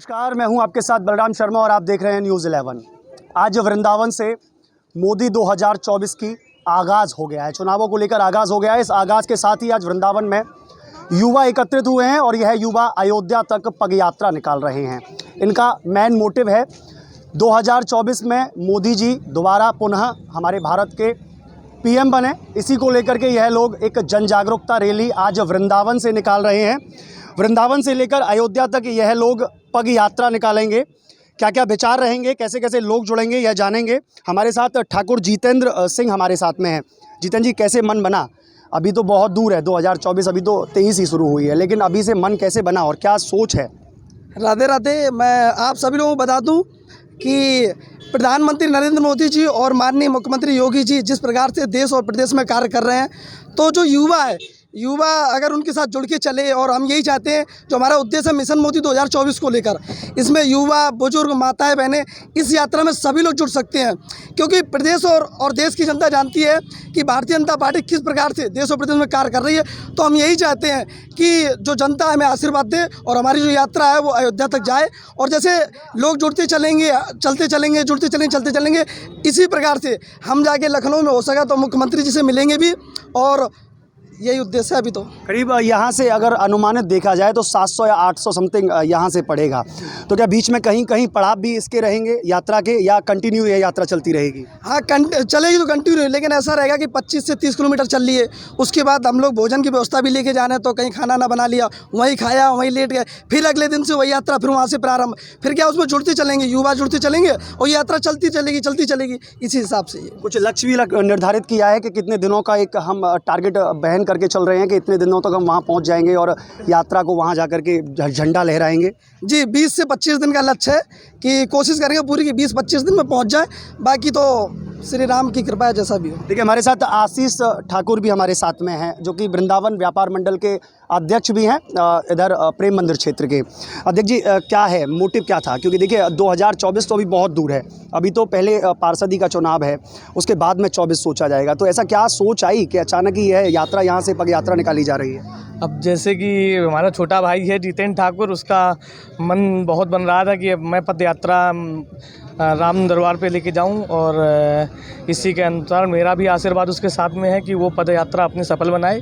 नमस्कार, मैं हूं आपके साथ बलराम शर्मा और आप देख रहे हैं न्यूज़ 11। आज वृंदावन से मोदी 2024 की आगाज़ हो गया है। चुनावों को लेकर आगाज़ हो गया है। इस आगाज़ के साथ ही आज वृंदावन में युवा एकत्रित हुए हैं और यह युवा अयोध्या तक पग यात्रा निकाल रहे हैं। इनका मेन मोटिव है 2024 में मोदी जी दोबारा पुनः हमारे भारत के पीएम बने। इसी को लेकर के यह लोग एक जन जागरूकता रैली आज वृंदावन से निकाल रहे हैं। वृंदावन से लेकर अयोध्या तक यह लोग पग यात्रा निकालेंगे। क्या क्या विचार रहेंगे, कैसे कैसे लोग जुड़ेंगे, यह जानेंगे। हमारे साथ ठाकुर जितेंद्र सिंह हमारे साथ में हैं। जितेंद्र जी, कैसे मन बना? अभी तो बहुत दूर है 2024, अभी तो 23 ही शुरू हुई है, लेकिन अभी से मन कैसे बना और क्या सोच है? राधे राधे। मैं आप सभी लोगों को बता दूं कि प्रधानमंत्री नरेंद्र मोदी जी और माननीय मुख्यमंत्री योगी जी जिस प्रकार से देश और प्रदेश में कार्य कर रहे हैं, तो जो युवा अगर उनके साथ जुड़ के चले, और हम यही चाहते हैं, जो हमारा उद्देश्य है मिशन मोदी 2024 को लेकर, इसमें युवा, बुजुर्ग, माताएं, बहनें इस यात्रा में सभी लोग जुड़ सकते हैं। क्योंकि प्रदेश और देश की जनता जानती है कि भारतीय जनता पार्टी किस प्रकार से देश और प्रदेश में कार्य कर रही है। तो हम यही चाहते हैं कि जो जनता हमें आशीर्वाद दे और हमारी जो यात्रा है वो अयोध्या तक जाए। और जैसे लोग जुड़ते चलेंगे, चलते चलेंगे, जुड़ते चलेंगे, चलते चलेंगे, इसी प्रकार से हम जाके लखनऊ में हो सका तो मुख्यमंत्री जी से मिलेंगे भी, और यही उद्देश्य है अभी तो। करीब यहाँ से अगर अनुमानित देखा जाए तो 700 या 800 समथिंग यहाँ से पड़ेगा। तो क्या बीच में कहीं कहीं पड़ाव भी इसके रहेंगे यात्रा के, या कंटिन्यू ये यात्रा चलती रहेगी? हाँ, चलेगी तो कंटिन्यू, लेकिन ऐसा रहेगा कि 25 से 30 किलोमीटर चल लिए, उसके बाद हम लोग भोजन की व्यवस्था भी लेके जाना है। तो कहीं खाना ना बना लिया, वहीं खाया, वहीं लेट गए, फिर अगले दिन से वही यात्रा, फिर वहाँ से प्रारंभ। फिर क्या उसमें जुड़ते चलेंगे, युवा जुड़ते चलेंगे और यात्रा चलती चलेगी। इसी हिसाब से ये कुछ लक्ष्य भी निर्धारित किया है कि कितने दिनों का एक हम टारगेट बहन करके चल रहे हैं कि इतने दिनों तक हम वहाँ पहुँच जाएंगे और यात्रा को वहाँ जाकर के झंडा लहराएंगे? जी, 20 से 25 दिन का लक्ष्य है कि कोशिश करेंगे पूरी की 20-25 दिन में पहुंच जाए। बाकी तो श्री राम की कृपा है, जैसा भी हो। देखिए, हमारे साथ आशीष ठाकुर भी हमारे साथ में हैं, जो कि वृंदावन व्यापार मंडल के अध्यक्ष भी हैं, इधर प्रेम मंदिर क्षेत्र के। अध्यक्ष जी, क्या है मोटिव, क्या था? क्योंकि देखिए 2024 तो अभी बहुत दूर है, अभी तो पहले पार्षदी का चुनाव है, उसके बाद में 24 सोचा जाएगा। तो ऐसा क्या सोच आई कि अचानक ही यह यात्रा यहाँ से पग यात्रा निकाली जा रही है? अब जैसे कि हमारा छोटा भाई है जितेंद्र ठाकुर, उसका मन बहुत बन रहा था कि मैं पद यात्रा राम दरबार पे लेके जाऊं, और इसी के अनुसार मेरा भी आशीर्वाद उसके साथ में है कि वो पद यात्रा अपनी सफल बनाए।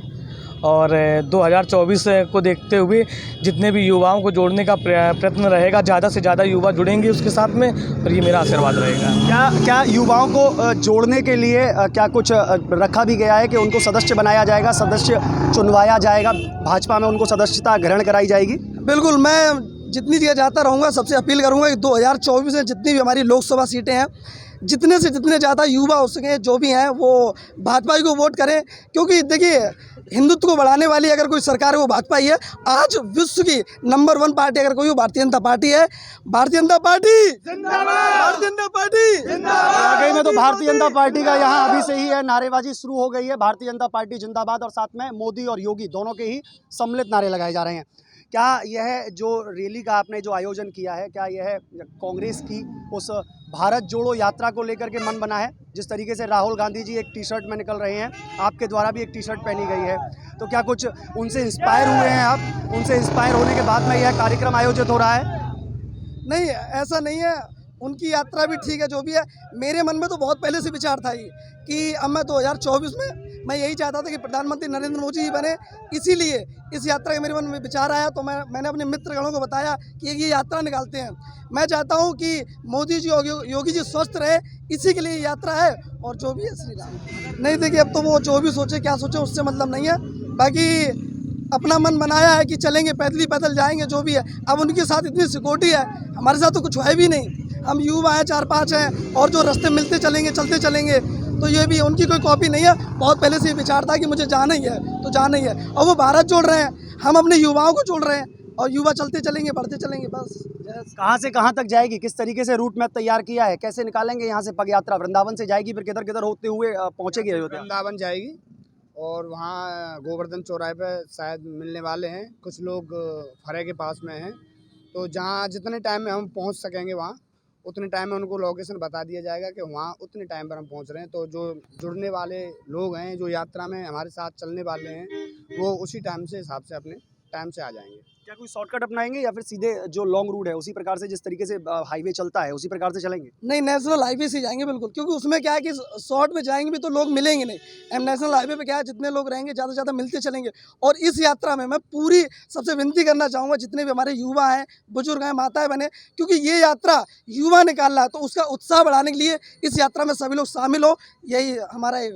और 2024 को देखते हुए जितने भी युवाओं को जोड़ने का प्रयत्न रहेगा, ज़्यादा से ज़्यादा युवा जुड़ेंगे उसके साथ में, और ये मेरा आशीर्वाद रहेगा। क्या युवाओं को जोड़ने के लिए क्या कुछ रखा भी गया है कि उनको सदस्य बनाया जाएगा, सदस्य चुनवाया जाएगा, भाजपा में उनको सदस्यता ग्रहण कराई जाएगी? बिल्कुल, मैं जितनी जगह जाता रहूँगा, सबसे अपील करूँगा कि 2024 में जितनी भी हमारी लोकसभा सीटें हैं, जितने से जितने ज़्यादा युवा हो सके, जो भी हैं, वो भाजपा को वोट करें। क्योंकि देखिए, हिंदुत्व को बढ़ाने वाली अगर कोई सरकार है वो भाजपा ही है। आज विश्व की नंबर 1 पार्टी अगर कोई हो, भारतीय जनता पार्टी है। भारतीय जनता पार्टी जिंदाबाद, भारतीय जनता पार्टी जिंदाबाद। वाकई में तो भारतीय जनता पार्टी का यहाँ अभी से ही है नारेबाजी शुरू हो गई है। भारतीय जनता पार्टी जिंदाबाद, और साथ में मोदी और योगी दोनों के ही सम्मिलित नारे लगाए जा रहे हैं। क्या यह जो रैली का आपने जो आयोजन किया है, क्या यह कांग्रेस की उस भारत जोड़ो यात्रा को लेकर के मन बना है? जिस तरीके से राहुल गांधी जी एक टी-शर्ट में निकल रहे हैं, आपके द्वारा भी एक टी-शर्ट पहनी गई है, तो क्या कुछ उनसे इंस्पायर हुए हैं आप? उनसे इंस्पायर होने के बाद में यह कार्यक्रम आयोजित हो रहा है? नहीं, ऐसा नहीं है। उनकी यात्रा भी ठीक है, जो भी है। मेरे मन में तो बहुत पहले से विचार था ये कि अब मैं 2024 में मैं यही चाहता था कि प्रधानमंत्री नरेंद्र मोदी जी बने। इसीलिए इस यात्रा का मेरे मन में विचार आया, तो मैंने अपने मित्रगणों को बताया कि ये यात्रा निकालते हैं। मैं चाहता हूँ कि मोदी जी और योगी जी स्वस्थ रहे, इसी के लिए यात्रा है। और जो भी है श्री राम। नहीं, देखिए, अब तो वो जो भी सोचे, क्या सोचे, उससे मतलब नहीं है। बाकी अपना मन बनाया है कि चलेंगे, पैदल जाएंगे, जो भी है। अब उनके साथ इतनी सिक्योरिटी है, हमारे साथ तो कुछ है भी नहीं। हम युवा हैं, 4-5 हैं, और जो रास्ते मिलते चलेंगे, चलते चलेंगे। तो ये भी उनकी कोई कॉपी नहीं है। बहुत पहले से ये विचार था कि मुझे जाना ही है, तो जाना ही है। और वो भारत जोड़ रहे हैं, हम अपने युवाओं को जोड़ रहे हैं, और युवा चलते चलेंगे, बढ़ते चलेंगे, बस। कहाँ से कहाँ तक जाएगी, किस तरीके से रूट मैप तैयार किया है, कैसे निकालेंगे यहाँ से पग यात्रा? वृंदावन से जाएगी, फिर किधर किधर होते हुए पहुँचेगी अयोध्या? वृंदावन जाएगी, और वहाँ गोवर्धन चौराहे पे शायद मिलने वाले हैं कुछ लोग, फरे के पास में हैं। तो जहाँ जितने टाइम में हम पहुँच सकेंगे, वहाँ उतने टाइम में उनको लोकेशन बता दिया जाएगा कि वहाँ उतने टाइम पर हम पहुँच रहे हैं। तो जो जुड़ने वाले लोग हैं, जो यात्रा में हमारे साथ चलने वाले हैं, वो उसी टाइम से हिसाब से अपने टाइम से आ जाएंगे। क्या कोई शॉर्टकट अपनाएंगे या फिर सीधे जो लॉन्ग रूट है उसी प्रकार से, जिस तरीके से हाईवे चलता है उसी प्रकार से चलेंगे? नहीं, नेशनल हाईवे से जाएंगे बिल्कुल, क्योंकि उसमें क्या है कि शॉर्ट में जाएंगे भी तो लोग मिलेंगे नहीं। हम नेशनल हाईवे पे क्या है, जितने लोग रहेंगे ज़्यादा से ज़्यादा मिलते चलेंगे। और इस यात्रा में मैं पूरी सबसे विनती करना चाहूँगा, जितने भी हमारे युवा हैं, बुजुर्ग हैं, माताएं बहनें, क्योंकि ये यात्रा युवा निकाल रहा है, तो उसका उत्साह बढ़ाने के लिए इस यात्रा में सभी लोग शामिल हो, यही हमारा एक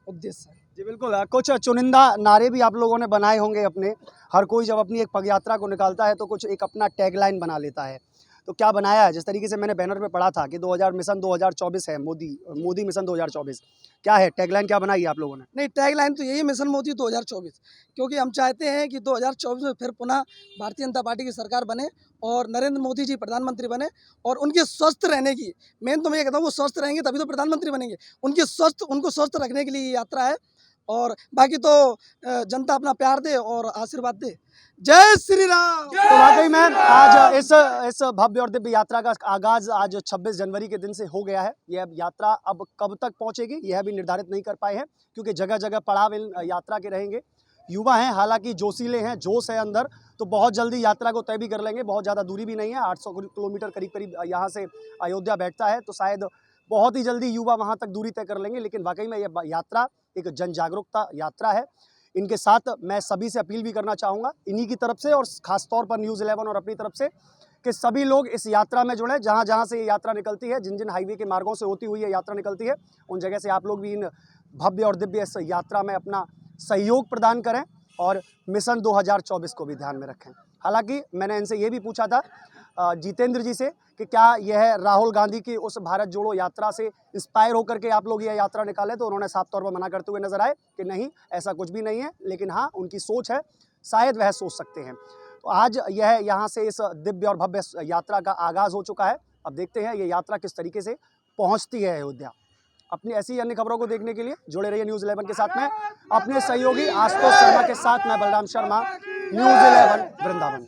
उद्देश्य है। जी बिल्कुल। कुछ चुनिंदा नारे भी आप लोगों ने बनाए होंगे अपने। हर कोई जब अपनी एक पग यात्रा को निकालता है तो कुछ एक अपना टैगलाइन बना लेता है। तो क्या बनाया है? जिस तरीके से मैंने बैनर पे पढ़ा था कि 2000 मिशन 2024 है, मोदी मिशन 2024। क्या है टैगलाइन, क्या बनाई है आप लोगों ने? नहीं, टैगलाइन तो यही, मिशन मोदी 2024, क्योंकि हम चाहते हैं कि 2024 में फिर पुनः भारतीय जनता पार्टी की सरकार बने और नरेंद्र मोदी जी प्रधानमंत्री बने। और उनके स्वस्थ रहने की, मेन तो मैं ये कहता हूँ, वो स्वस्थ रहेंगे तभी तो प्रधानमंत्री बनेंगे। उनको स्वस्थ रखने के लिए ये यात्रा है। और बाकी तो जनता अपना प्यार दे और आशीर्वाद दे। जय श्री राम। तो वाकई में आज इस भव्य और दिव्य यात्रा का आगाज आज 26 जनवरी के दिन से हो गया है। यह यात्रा अब कब तक पहुंचेगी यह भी निर्धारित नहीं कर पाए हैं, क्योंकि जगह जगह पड़ाव इन यात्रा के रहेंगे। युवा हैं, हालांकि जोशीले हैं, जोश है अंदर, तो बहुत जल्दी यात्रा को तय भी कर लेंगे। बहुत ज़्यादा दूरी भी नहीं है, 800 किलोमीटर करीब करीब यहाँ से अयोध्या बैठता है, तो शायद बहुत ही जल्दी युवा वहाँ तक दूरी तय कर लेंगे। लेकिन वाकई में यह यात्रा एक जन जागरूकता यात्रा है। इनके साथ मैं सभी से अपील भी करना चाहूँगा, इन्हीं की तरफ से और ख़ास तौर पर न्यूज़ 11 और अपनी तरफ से, कि सभी लोग इस यात्रा में जुड़ें। जहाँ जहाँ से ये यात्रा निकलती है, जिन जिन हाईवे के मार्गों से होती हुई ये यात्रा निकलती है, उन जगह से आप लोग भी इन भव्य और दिव्य इस यात्रा में अपना सहयोग प्रदान करें और मिशन 2024 को भी ध्यान में रखें। हालांकि मैंने इनसे ये भी पूछा था, जितेंद्र जी से, कि क्या यह राहुल गांधी की उस भारत जोड़ो यात्रा से इंस्पायर होकर के आप लोग यह यात्रा निकालें, तो उन्होंने साफ तौर पर मना करते हुए नजर आए कि नहीं, ऐसा कुछ भी नहीं है। लेकिन हाँ, उनकी सोच है, शायद वह सोच सकते हैं। तो आज यह यहाँ से इस दिव्य और भव्य यात्रा का आगाज़ हो चुका है। अब देखते हैं ये यात्रा किस तरीके से पहुँचती है अयोध्या। अपनी ऐसी अन्य खबरों को देखने के लिए जुड़े रहिए न्यूज़ 11 के साथ में। अपने सहयोगी आशुतोष शर्मा के साथ मैं बलराम शर्मा, न्यूज़ 11 वृंदावन।